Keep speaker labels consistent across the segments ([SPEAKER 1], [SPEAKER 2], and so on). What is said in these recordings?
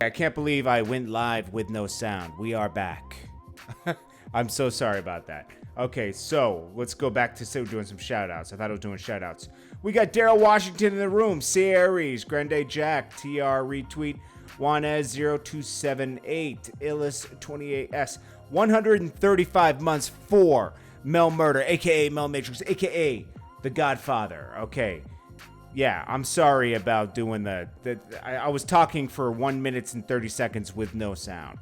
[SPEAKER 1] I can't believe I went live with no sound. We are back. I'm so sorry about that. Okay, so let's go back to doing some shout-outs. I thought I was doing shout-outs. We got Daryl Washington in the room, C. Aries, Grande Jack, TR Retweet, Juanez0278, Illis28S, 135 months for Mel Murda, aka Mel Matrix, aka The Godfather. Okay. Yeah, I'm sorry about doing I was talking for 1 minute and 30 seconds with no sound.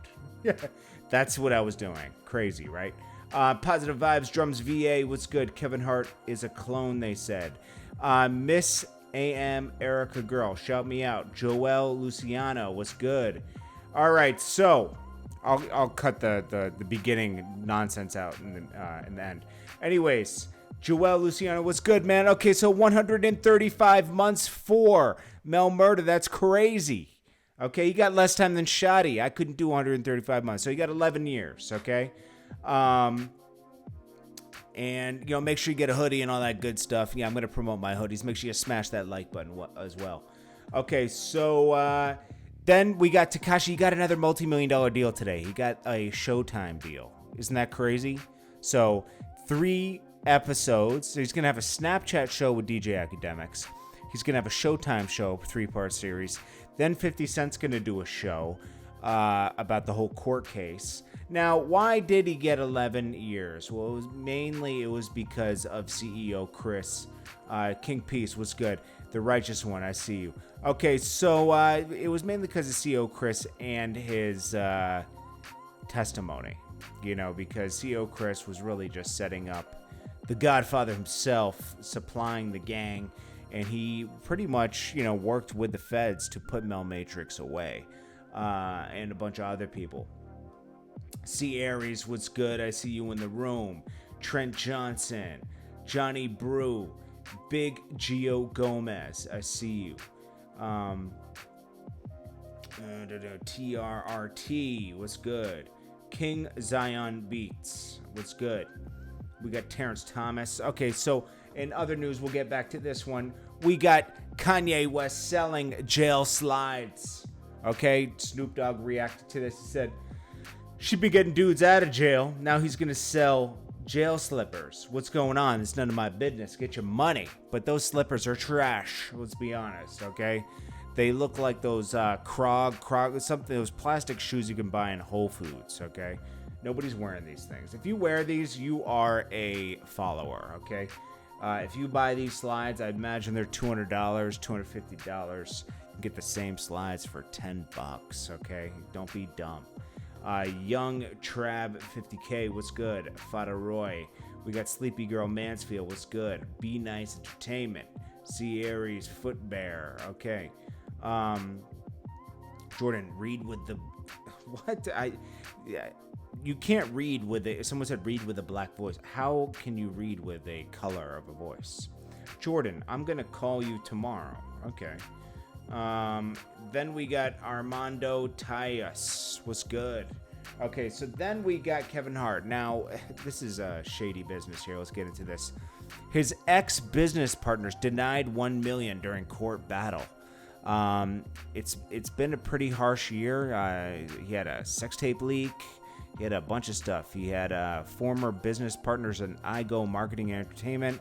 [SPEAKER 1] That's what I was doing. Crazy, right? Positive Vibes, Drums VA, what's good? Kevin Hart is a clone, they said. Miss AM Erica Girl, shout me out. Joel Luciano, what's good? All right, so I'll cut the beginning nonsense out in the end. Anyways, Joel Luciano, what's good, man? Okay, so 135 months for Mel Murda. That's crazy. Okay, you got less time than Shotty. I couldn't do 135 months, so you got 11 years, okay? And, make sure you get a hoodie and all that good stuff. Yeah, I'm going to promote my hoodies. Make sure you smash that like button as well. Okay, so then we got Tekashi. He got another multi-million-dollar deal today. He got a Showtime deal. Isn't that crazy? So 3 episodes. So he's going to have a Snapchat show with DJ Academics. He's going to have a Showtime show, 3-part series. Then 50 Cent's going to do a show about the whole court case. Now, why did he get 11 years? Well, it was because of CEO Chris. King Peace was good. The Righteous One, I see you. Okay, so it was mainly because of CEO Chris and his testimony. Because CEO Chris was really just setting up the Godfather himself, supplying the gang, and he pretty much, worked with the feds to put Mel Matrix away, and a bunch of other people. C. Aries, what's good? I see you in the room. Trent Johnson, Johnny Brew, Big Gio Gomez, I see you. TRRT, what's good? King Zion Beats, what's good? We got Terrence Thomas. Okay, so in other news, we'll get back to this one. We got Kanye West selling jail slides. Okay, Snoop Dogg reacted to this. He said, should be getting dudes out of jail. Now he's going to sell jail slippers. What's going on? It's none of my business. Get your money. But those slippers are trash. Let's be honest, okay? They look like those those plastic shoes you can buy in Whole Foods, okay? Nobody's wearing these things. If you wear these, you are a follower, okay? If you buy these slides, I'd imagine they're $200, $250. You can get the same slides for $10, okay? Don't be dumb. Young Trab 50K, what's good? Fada Roy. We got Sleepy Girl Mansfield, what's good? Be Nice Entertainment. C. Aries Foot Bear, okay. Jordan, read with the... What? You can't read with a... Someone said read with a black voice. How can you read with a color of a voice? Jordan, I'm going to call you tomorrow. Okay. Then we got Armando Tayas. What's good? Okay, so then we got Kevin Hart. Now, this is a shady business here. Let's get into this. His ex-business partners denied $1 million during court battle. It's been a pretty harsh year. He had a sex tape leak. He had a bunch of stuff. He had former business partners in iGo Marketing and Entertainment.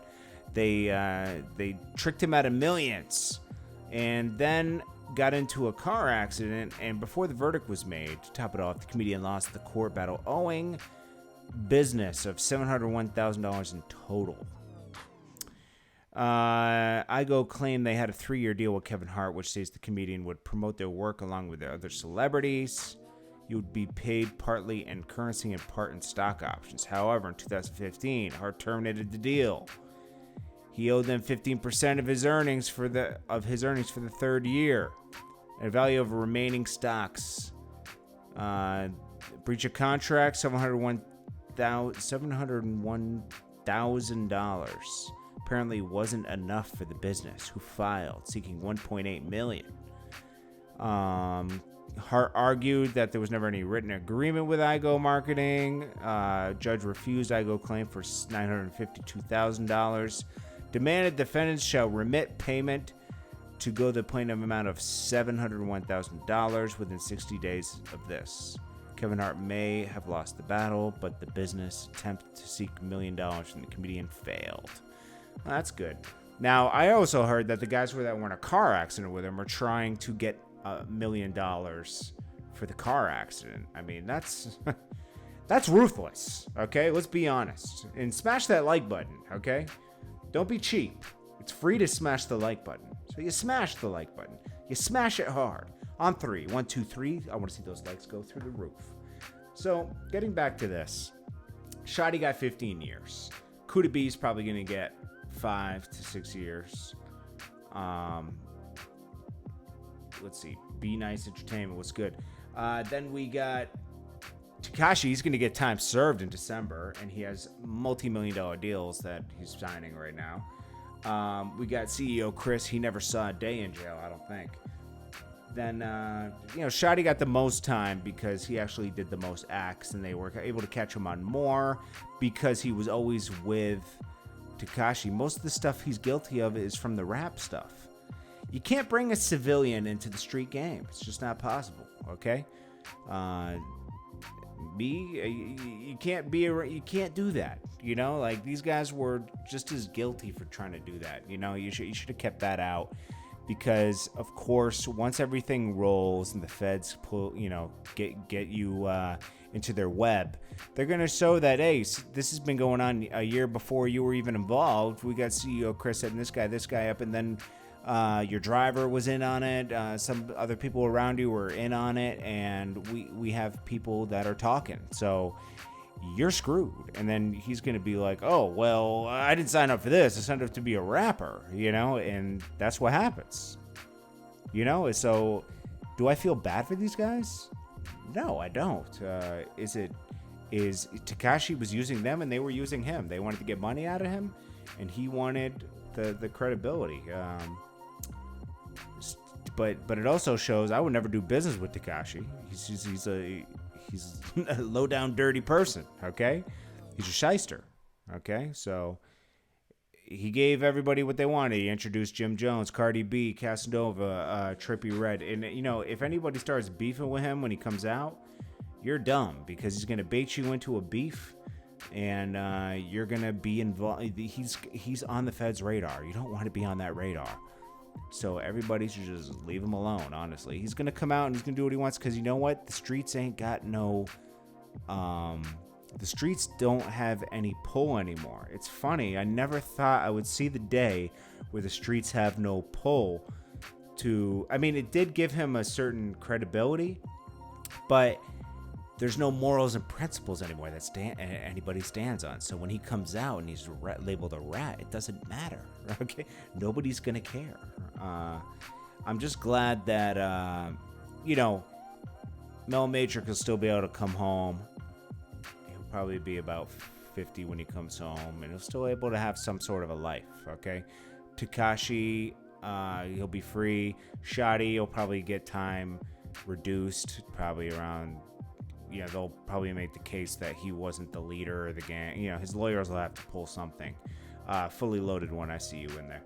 [SPEAKER 1] They tricked him out of millions, and then got into a car accident. And before the verdict was made, to top it off, the comedian lost the court battle, owing business of $701,000 in total. iGo claimed they had a 3-year deal with Kevin Hart, which says the comedian would promote their work along with their other celebrities. He would be paid partly in currency and part in stock options. However, in 2015, Hart terminated the deal. He owed them 15% of his earnings for the 3rd year, and a value of remaining stocks. Breach of contract, $701,000. Apparently wasn't enough for the business, who filed seeking $1.8 million. Hart argued that there was never any written agreement with iGo Marketing. Judge refused iGo claim for $952,000. Demanded defendants shall remit payment to go the plaintiff amount of $701,000 within 60 days of this. Kevin Hart may have lost the battle, but the business attempt to seek $1 million from the comedian failed. Well, that's good. Now, I also heard that the guys that were in a car accident with him are trying to get $1 million for the car accident. I mean, that's ruthless, okay? Let's be honest. And smash that like button, okay? Don't be cheap. It's free to smash the like button. So you smash the like button. You smash it hard. On 3. 1, 2, 3. I want to see those likes go through the roof. So, getting back to this. Shotty got 15 years. Kuda B's probably going to get 5 to 6 years. Let's see. Be Nice Entertainment. What's good? Then we got Tekashi. He's going to get time served in December. And he has multi-million-dollar deals that he's signing right now. We got CEO Chris. He never saw a day in jail, I don't think. Then, Shotty got the most time because he actually did the most acts, and they were able to catch him on more because he was always with Tekashi. Most of the stuff he's guilty of is from the rap stuff. You can't bring a civilian into the street game. It's just not possible, okay? You can't do that, Like, these guys were just as guilty for trying to do that, You should have kept that out. Because, of course, once everything rolls and the feds pull, get you into their web, they're going to show that, hey, this has been going on a year before you were even involved. We got CEO Chris setting this guy up, and then your driver was in on it. Some other people around you were in on it, and we have people that are talking. So you're screwed. And then he's going to be like, oh, well, I didn't sign up for this. I signed up to be a rapper, and that's what happens. So do I feel bad for these guys? No, I don't. Is Tekashi was using them and they were using him. They wanted to get money out of him and he wanted the credibility. But it also shows I would never do business with Tekashi. He's a low-down, dirty person, okay? He's a shyster, okay? So he gave everybody what they wanted. He introduced Jim Jones, Cardi B, Casanova, Trippie Redd. And, if anybody starts beefing with him when he comes out, you're dumb because he's going to bait you into a beef and you're going to be involved. He's on the Fed's radar. You don't want to be on that radar. So everybody should just leave him alone, honestly. He's going to come out and he's going to do what he wants because you know what? The streets ain't got no... the streets don't have any pull anymore. It's funny. I never thought I would see the day where the streets have no pull to... I mean, it did give him a certain credibility, but there's no morals and principles anymore that anybody stands on. So when he comes out and he's labeled a rat, it doesn't matter, okay? Nobody's going to care. I'm just glad that, Mel Matrix will still be able to come home. He'll probably be about 50 when he comes home, and he'll still be able to have some sort of a life, okay? Tekashi, he'll be free. Shotty, he'll probably get time reduced, probably around... they'll probably make the case that he wasn't the leader of the gang. His lawyers will have to pull something. Fully loaded one, I see you in there.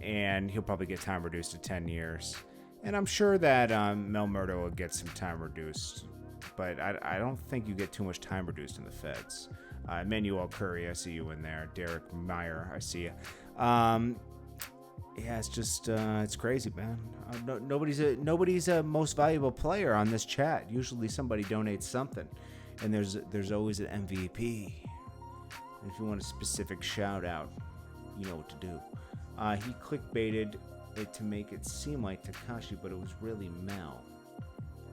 [SPEAKER 1] And he'll probably get time reduced to 10 years. And I'm sure that Mel Murda will get some time reduced. But I don't think you get too much time reduced in the feds. Emmanuel Curry, I see you in there. Derek Meyer, I see you. Yeah, it's just it's crazy, man. Nobody's a most valuable player on this chat. Usually somebody donates something, and there's always an MVP. And if you want a specific shout out, you know what to do. He clickbaited it to make it seem like Tekashi, but it was really Mel,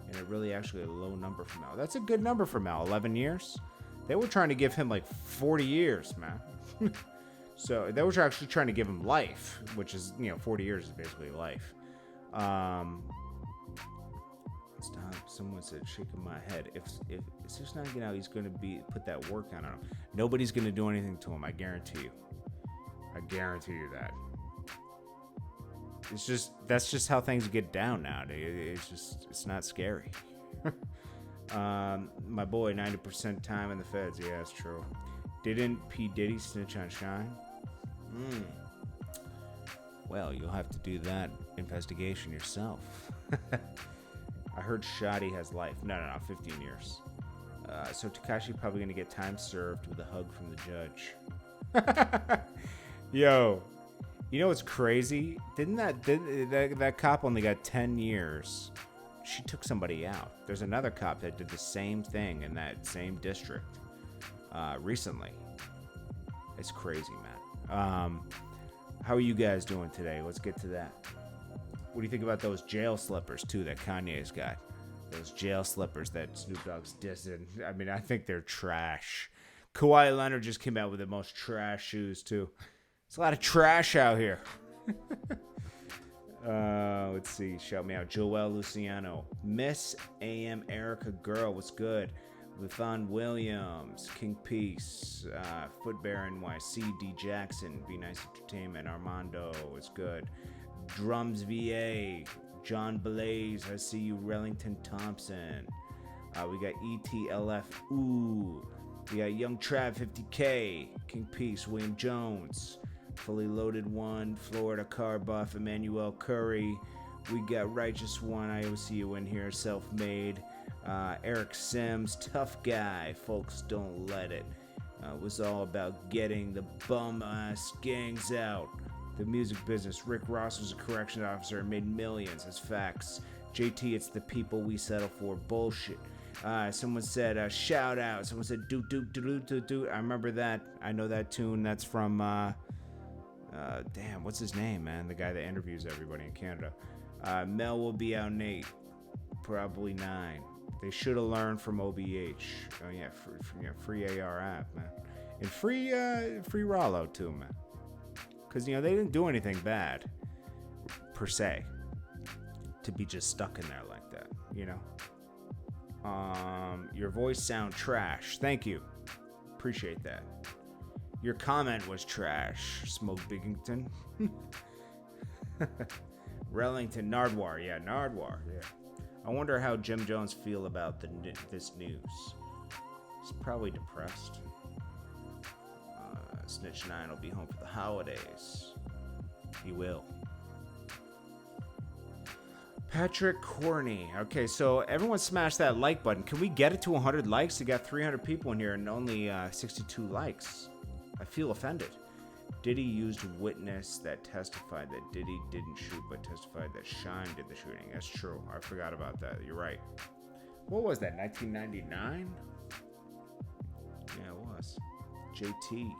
[SPEAKER 1] and it really actually a low number for Mel. That's a good number for Mel. 11 years. They were trying to give him like 40 years, man. So they were actually trying to give him life, which is, 40 years is basically life. Stop. Someone said shaking my head. If 6ix9ine out, he's going to put that work on him. Nobody's going to do anything to him. I guarantee you. I guarantee you that. That's just how things get down nowadays. It's not scary. My boy, 90% time in the feds. Yeah, that's true. Didn't P. Diddy snitch on Shine? Well, you'll have to do that investigation yourself. I heard Shoddy has life. No, 15 years. So Tekashi probably going to get time served with a hug from the judge. Yo, you know what's crazy? Didn't that cop only got 10 years? She took somebody out. There's another cop that did the same thing in that same district recently. It's crazy, man. How are you guys doing today? Let's get to that. What do you think about those jail slippers, too, that Kanye's got? Those jail slippers that Snoop Dogg's dissing. I mean, I think they're trash. Kawhi Leonard just came out with the most trash shoes, too. There's a lot of trash out here. Let's see. Shout me out. Joel Luciano. Miss AM Erica Girl. What's good? Luthan Williams. King Peace. Footbear NYC. D Jackson. Be Nice Entertainment. Armando. What's good? Drums VA. John Blaze. I see you. Rellington Thompson. We got ETLF. Ooh. We got Young Trav 50K. King Peace. William Jones. Fully Loaded One, Florida Car Buff, Emmanuel Curry. We got Righteous One, I see you in here, Self-Made. Eric Sims, Tough Guy, Folks Don't Let It. Was all about getting the bum-ass gangs out. The music business. Rick Ross was a corrections officer and made millions. That's facts. JT, it's the people we settle for. Bullshit. Someone said, shout out. Someone said, do. I remember that. I know that tune. That's from... damn, what's his name, man? The guy that interviews everybody in Canada. Mel will be out in 8, probably 9. They should have learned from OBH. Oh yeah, free AR app, man, and free Rollo too, man. Because they didn't do anything bad per se to be just stuck in there like that, Your voice sound trash. Thank you, appreciate that. Your comment was trash, Smoke Biggington. Rellington, Nardwar, yeah. I wonder how Jim Jones feel about this news. He's probably depressed. Snitch 9 will be home for the holidays. He will. Patrick Corney. Okay, so everyone smash that like button. Can we get it to 100 likes? We got 300 people in here and only 62 likes. I feel offended. Diddy used witness that testified that Diddy didn't shoot, but testified that Shine did the shooting. That's true. I forgot about that. You're right. What was that, 1999? Yeah, it was. JT.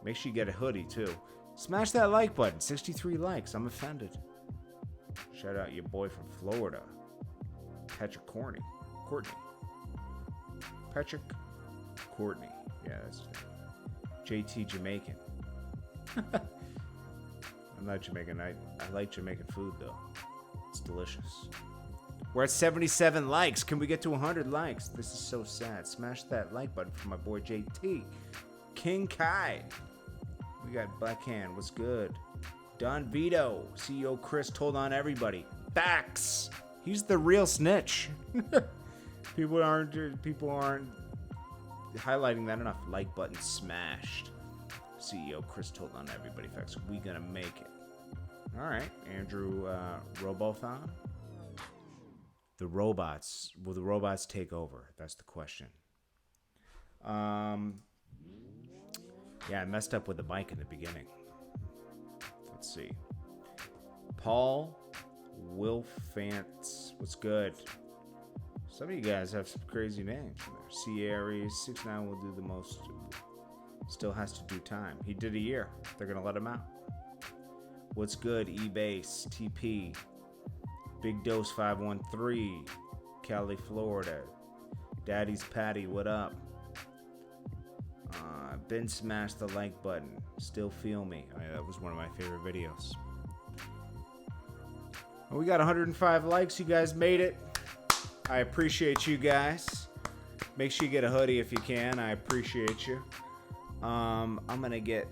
[SPEAKER 1] Make sure you get a hoodie, too. Smash that like button. 63 likes. I'm offended. Shout out your boy from Florida. Patrick Courtney. Patrick Courtney. Yeah, that's his name. JT Jamaican. I'm not Jamaican. I like Jamaican food, though. It's delicious. We're at 77 likes. Can we get to 100 likes? This is so sad. Smash that like button for my boy JT. King Kai. We got Blackhand. What's good? Don Vito. CEO Chris told on everybody. Facts. He's the real snitch. People aren't highlighting that enough. Like button smashed. CEO Chris told on everybody. Facts. We gonna make it. All right, Andrew Robothon. The robots. Will the robots take over? That's the question. Yeah, I messed up with the mic in the beginning. Let's see. Paul Wilfantz. What's good? Some of you guys have some crazy names. C Aries 6'9" will do the most. Still has to do time. He did a year. They're gonna let him out. What's good? E-Base TP. Big Dose 513. Cali, Florida. Daddy's Patty. What up? Ben smashed the like button. Still feel me. Oh, yeah, that was one of my favorite videos. Well, we got 105 likes. You guys made it. I appreciate you guys. Make sure you get a hoodie if you can. I appreciate you. I'm gonna get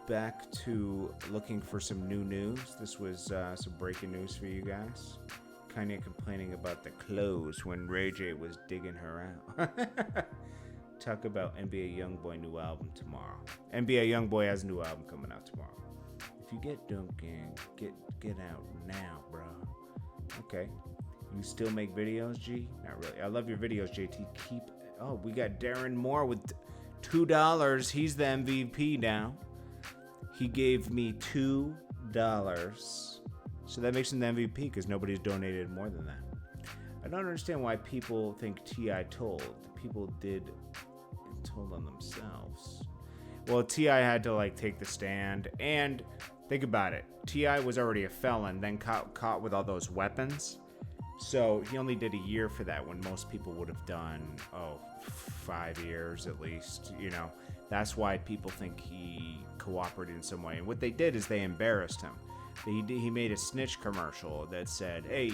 [SPEAKER 1] back to looking for some new news. This was some breaking news for you guys. Kanye complaining about the clothes when Ray J was digging her out. Talk about NBA YoungBoy new album tomorrow. NBA YoungBoy has a new album coming out tomorrow. If you get Duncan, get out now, bro. Okay. You still make videos, G? Not really. I love your videos, JT. Oh, we got Darren Moore with $2. He's the MVP now. He gave me $2. So that makes him the MVP because nobody's donated more than that. I don't understand why people think T.I. told. People told on themselves. Well, T.I. had to like take the stand, and think about it. T.I. was already a felon, then caught with all those weapons. So he only did a year for that when most people would have done, 5 years at least, you know. That's why people think he cooperated in some way. And what they did is they embarrassed him. He made a snitch commercial that said, hey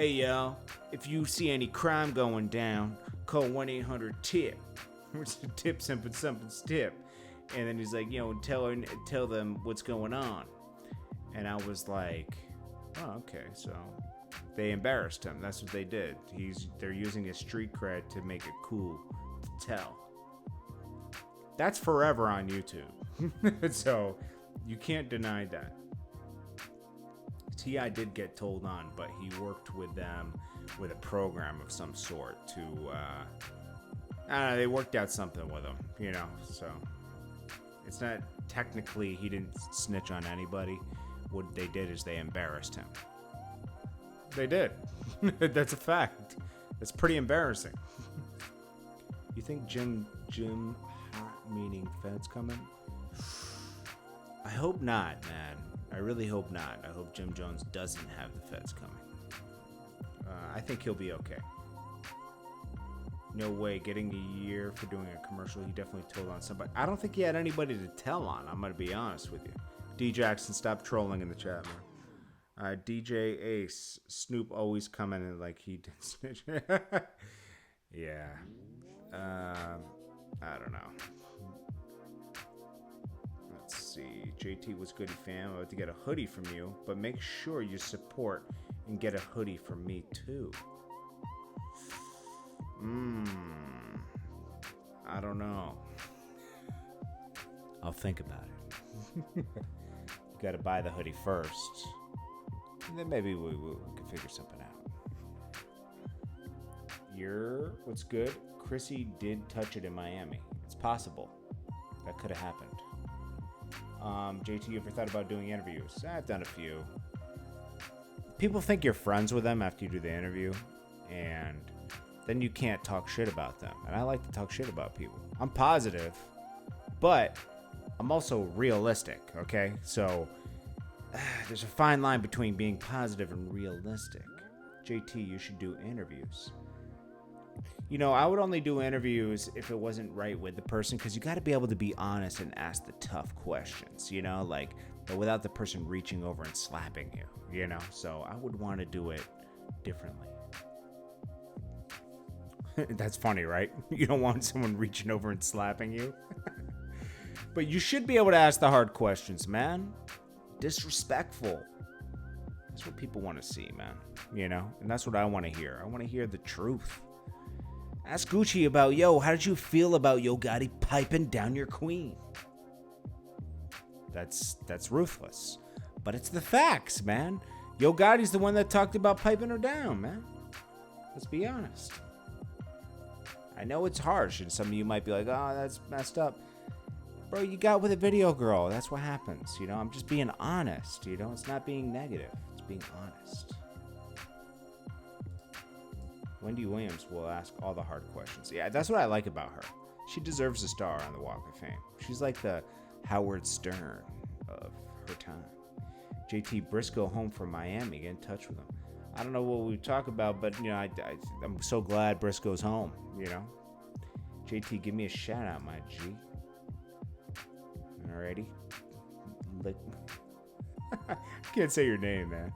[SPEAKER 1] y'all, if you see any crime going down, call 1-800-TIP. Tip something's tip. And then he's like, tell them what's going on. And I was like, oh, okay, so they embarrassed him. That's what they did. They're using his street cred to make it cool to tell. That's forever on YouTube. So you can't deny that. T.I. did get told on, but he worked with them with a program of some sort to, I don't know, they worked out something with him, so it's not technically, he didn't snitch on anybody. What they did is they embarrassed him. They did. That's a fact. That's pretty embarrassing. You think Jim Hart meaning Fed's coming? I hope not, man. I really hope not. I hope Jim Jones doesn't have the Feds coming. I think he'll be okay. No way, getting a year for doing a commercial. He definitely told on somebody. I don't think he had anybody to tell on. I'm going to be honest with you. D Jackson, stop trolling in the chat, man. DJ Ace, Snoop always coming in like he did snitch. Yeah. I don't know. Let's see. JT, what's good, fam? I'm about to get a hoodie from you, but make sure you support and get a hoodie from me too. I don't know. I'll think about it. You gotta buy the hoodie first, and then maybe we can figure something out. What's good? Chrissy did touch it in Miami. It's possible. That could have happened. JT, you ever thought about doing interviews? I've done a few. People think you're friends with them after you do the interview, and then you can't talk shit about them. And I like to talk shit about people. I'm positive, but I'm also realistic, okay? So there's a fine line between being positive and realistic. JT, you should do interviews. I would only do interviews if it wasn't right with the person, because you got to be able to be honest and ask the tough questions, but without the person reaching over and slapping you, So I would want to do it differently. That's funny, right? You don't want someone reaching over and slapping you. But you should be able to ask the hard questions, man. Disrespectful. That's what people want to see, man. And that's what I want to hear. I want to hear the truth. Ask Gucci about, how did you feel about Yo Gotti piping down your queen? That's ruthless. But it's the facts, man. Yo Gotti's the one that talked about piping her down, man. Let's be honest. I know it's harsh, and some of you might be like, oh, that's messed up. Bro, you got with a video girl. That's what happens, I'm just being honest, It's not being negative. It's being honest. Wendy Williams will ask all the hard questions. Yeah, that's what I like about her. She deserves a star on the Walk of Fame. She's like the Howard Stern of her time. JT Briscoe home from Miami. Get in touch with him. I don't know what we talk about, but, I'm so glad Briscoe's home, JT, give me a shout out, my G. Alrighty. I can't say your name, man.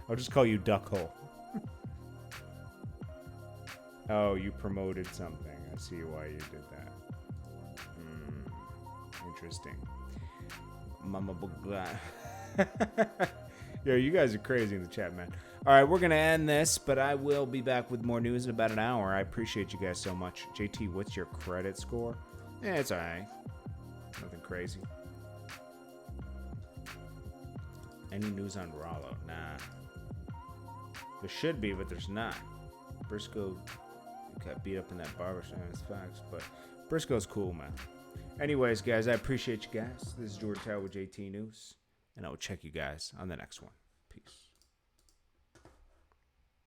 [SPEAKER 1] I'll just call you Duckhole. Oh, you promoted something. I see why you did that. Interesting. Mama Bugla. Yo, you guys are crazy in the chat, man. All right, we're going to end this, but I will be back with more news in about an hour. I appreciate you guys so much. JT, what's your credit score? It's all right. Nothing crazy. Any news on Rollo? Nah. There should be, but there's not. Briscoe got beat up in that barbershop. It's facts, but Briscoe's cool, man. Anyways, guys, I appreciate you guys. This is Jordan Tower with JT News, and I will check you guys on the next one. Peace.